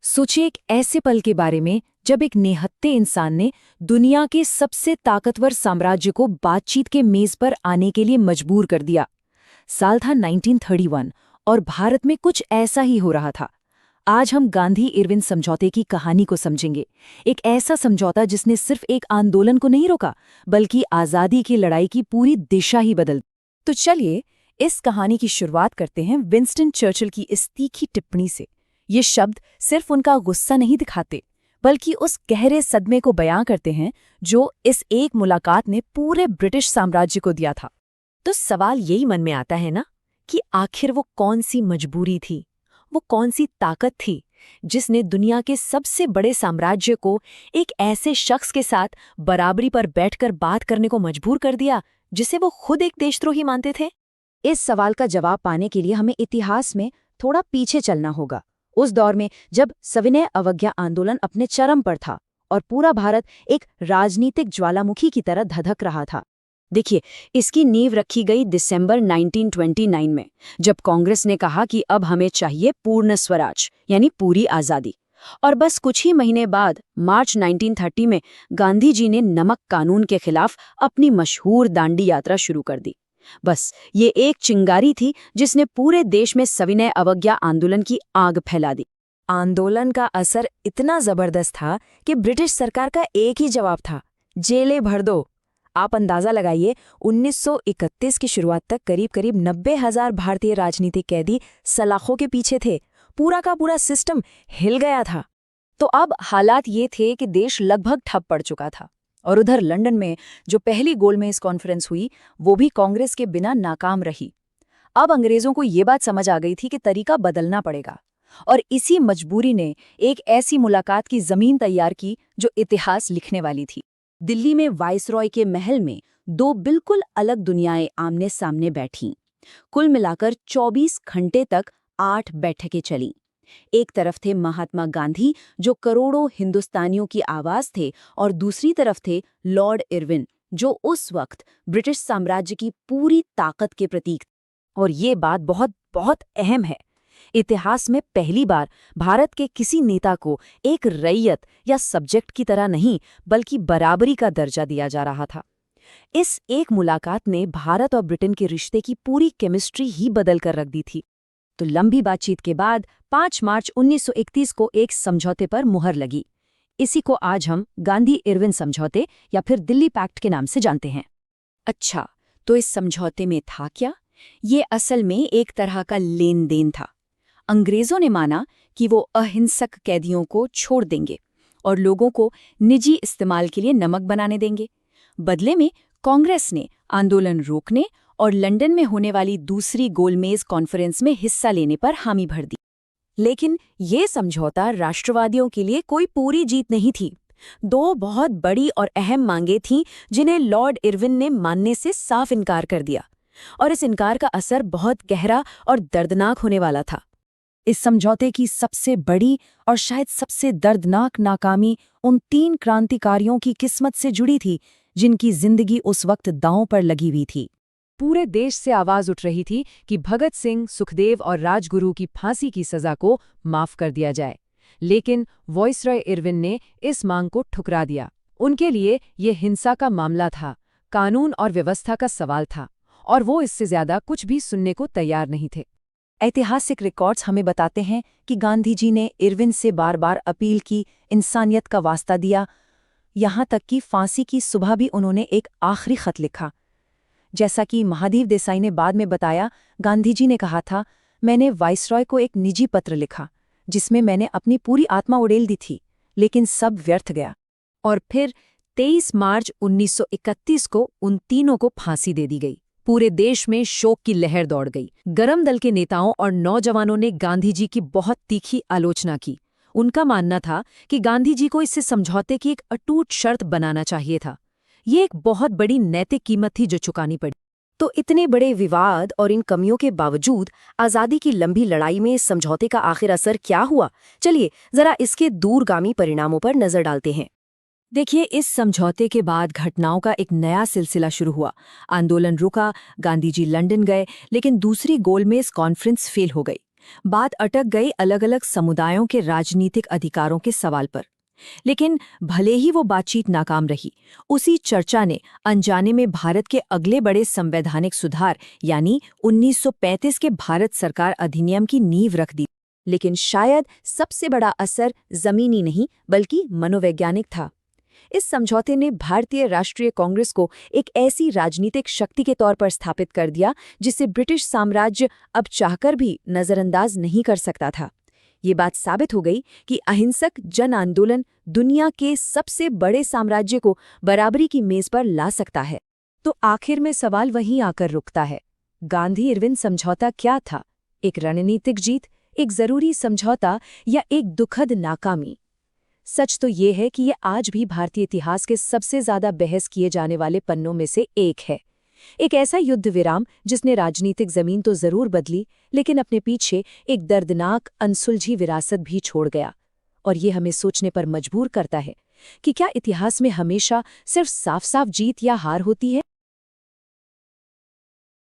सोचिए एक ऐसे पल के बारे में जब एक निहत्थे इंसान ने दुनिया के सबसे ताकतवर साम्राज्य को बातचीत के मेज पर आने के लिए मजबूर कर दिया। साल था 1931 और भारत में कुछ ऐसा ही हो रहा था। आज हम गांधी-इरविन समझौते की कहानी को समझेंगे। एक ऐसा समझौता जिसने सिर्फ एक आंदोलन को नहीं रोका, बल्कि आज़ादी की लड़ाई की पूरी दिशा ही बदल। तो चलिए इस कहानी की शुरुआत करते हैं विंस्टन चर्चिल की इस तीखी टिप्पणी से। ये शब्द सिर्फ उनका गुस्सा नहीं दिखाते, बल्कि उस गहरे सदमे को बयां करते हैं जो इस एक मुलाकात ने पूरे ब्रिटिश साम्राज्य को दिया था। तो सवाल यही मन में आता है ना कि आखिर वो कौन सी मजबूरी थी, वो कौन सी ताकत थी जिसने दुनिया के सबसे बड़े साम्राज्य को एक ऐसे शख्स के साथ बराबरी पर बैठकर बात करने को मजबूर कर दिया जिसे वो खुद एक देशद्रोही मानते थे। इस सवाल का जवाब पाने के लिए हमें इतिहास में थोड़ा पीछे चलना होगा, उस दौर में जब सविनय अवज्ञा आंदोलन अपने चरम पर था और पूरा भारत एक राजनीतिक ज्वालामुखी की तरह धधक रहा था। देखिए, इसकी नींव रखी गई दिसंबर 1929 में, जब कांग्रेस ने कहा कि अब हमें चाहिए पूर्ण स्वराज यानी पूरी आज़ादी। और बस कुछ ही महीने बाद मार्च 1930 में गांधी जी ने नमक कानून के खिलाफ अपनी मशहूर दांडी यात्रा शुरू कर दी। बस ये एक चिंगारी थी जिसने पूरे देश में सविनय अवज्ञा आंदोलन की आग फैला दी। आंदोलन का असर इतना जबरदस्त था कि ब्रिटिश सरकार का एक ही जवाब था, जेलें भर दो। आप अंदाजा लगाइए, 1931 की शुरुआत तक करीब 90,000 भारतीय राजनीतिक कैदी सलाखों के पीछे थे। पूरा का पूरा सिस्टम हिल गया था। तो अब हालात ये थे कि देश लगभग ठप पड़ चुका था और उधर लंदन में जो पहली गोलमेज कॉन्फ्रेंस हुई वो भी कांग्रेस के बिना नाकाम रही। अब अंग्रेजों को ये बात समझ आ गई थी कि तरीका बदलना पड़ेगा और इसी मजबूरी ने एक ऐसी मुलाकात की जमीन तैयार की जो इतिहास लिखने वाली थी। दिल्ली में वाइसरॉय के महल में दो बिल्कुल अलग दुनियाएं आमने सामने बैठीं। कुल मिलाकर 24 घंटे तक 8 बैठकें चलीं। एक तरफ थे महात्मा गांधी जो करोड़ों हिंदुस्तानियों की आवाज थे और दूसरी तरफ थे लॉर्ड इरविन जो उस वक्त ब्रिटिश साम्राज्य की पूरी ताकत के प्रतीक। और ये बात बहुत बहुत अहम है। इतिहास में पहली बार भारत के किसी नेता को एक रैयत या सब्जेक्ट की तरह नहीं बल्कि बराबरी का दर्जा दिया जा रहा था। इस एक मुलाकात ने भारत और ब्रिटेन के रिश्ते की पूरी केमिस्ट्री ही बदल कर रख दी थी। तो लंबी बातचीत के बाद 5 मार्च 1931 को एक समझौते पर मुहर लगी। इसी को आज हम गांधी-इरविन समझौते या फिर दिल्ली पैक्ट के नाम से जानते हैं। अच्छा, तो इस समझौते में था क्या? ये असल में एक तरह का लेन देन था। अंग्रेजों ने माना कि वो अहिंसक कैदियों को छोड़ देंगे और लोगों को निजी इस्तेमाल के लिए नमक बनाने देंगे। बदले में कांग्रेस ने आंदोलन रोकने और लंदन में होने वाली दूसरी गोलमेज कॉन्फ्रेंस में हिस्सा लेने पर हामी भर दी। लेकिन ये समझौता राष्ट्रवादियों के लिए कोई पूरी जीत नहीं थी। दो बहुत बड़ी और अहम मांगें थीं जिन्हें लॉर्ड इरविन ने मानने से साफ इनकार कर दिया, और इस इनकार का असर बहुत गहरा और दर्दनाक होने वाला था। इस समझौते की सबसे बड़ी और शायद सबसे दर्दनाक नाकामी उन 3 क्रांतिकारियों की किस्मत से जुड़ी थी जिनकी जिंदगी उस वक्त दांव पर लगी हुई थी। पूरे देश से आवाज उठ रही थी कि भगत सिंह, सुखदेव और राजगुरु की फांसी की सजा को माफ कर दिया जाए। लेकिन वाइसरॉय इरविन ने इस मांग को ठुकरा दिया। उनके लिए ये हिंसा का मामला था, कानून और व्यवस्था का सवाल था, और वो इससे ज्यादा कुछ भी सुनने को तैयार नहीं थे। ऐतिहासिक रिकॉर्ड्स हमें बताते हैं कि गांधी जी ने इरविन से बार बार अपील की, इंसानियत का वास्ता दिया। यहाँ तक कि फांसी की सुबह भी उन्होंने एक आखिरी खत लिखा। जैसा कि महादेव देसाई ने बाद में बताया, गांधी जी ने कहा था, मैंने वाइसरॉय को एक निजी पत्र लिखा जिसमें मैंने अपनी पूरी आत्मा उड़ेल दी थी, लेकिन सब व्यर्थ गया। और फिर 23 मार्च 1931 को उन तीनों को फांसी दे दी गई। पूरे देश में शोक की लहर दौड़ गई। गरम दल के नेताओं और नौजवानों ने गांधी जी की बहुत तीखी आलोचना की। उनका मानना था कि गांधी जी को इससे समझौते की एक अटूट शर्त बनाना चाहिए था। ये एक बहुत बड़ी नैतिक कीमत थी जो चुकानी पड़ी। तो इतने बड़े विवाद और इन कमियों के बावजूद आज़ादी की लंबी लड़ाई में इस समझौते का आखिर असर क्या हुआ? चलिए जरा इसके दूरगामी परिणामों पर नजर डालते हैं। देखिए, इस समझौते के बाद घटनाओं का एक नया सिलसिला शुरू हुआ। आंदोलन रुका, गांधी जी लंदन गए, लेकिन दूसरी गोलमेज कॉन्फ्रेंस फेल हो गई। बात अटक गई अलग अलग समुदायों के राजनीतिक अधिकारों के सवाल पर। लेकिन भले ही वो बातचीत नाकाम रही, उसी चर्चा ने अनजाने में भारत के अगले बड़े संवैधानिक सुधार यानी 1935 के भारत सरकार अधिनियम की नींव रख दी। लेकिन शायद सबसे बड़ा असर जमीनी नहीं बल्कि मनोवैज्ञानिक था। इस समझौते ने भारतीय राष्ट्रीय कांग्रेस को एक ऐसी राजनीतिक शक्ति के तौर पर स्थापित कर दिया जिसे ब्रिटिश साम्राज्य अब चाहकर भी नजरअंदाज नहीं कर सकता था। ये बात साबित हो गई कि अहिंसक जन आंदोलन दुनिया के सबसे बड़े साम्राज्य को बराबरी की मेज पर ला सकता है। तो आखिर में सवाल वहीं आकर रुकता है, गांधी-इरविन समझौता क्या था? एक रणनीतिक जीत, एक जरूरी समझौता या एक दुखद नाकामी? सच तो ये है कि ये आज भी भारतीय इतिहास के सबसे ज्यादा बहस किए जाने वाले पन्नों में से एक है। एक ऐसा युद्ध विराम जिसने राजनीतिक जमीन तो जरूर बदली, लेकिन अपने पीछे एक दर्दनाक अनसुलझी विरासत भी छोड़ गया। और ये हमें सोचने पर मजबूर करता है कि क्या इतिहास में हमेशा सिर्फ साफ-साफ जीत या हार होती है,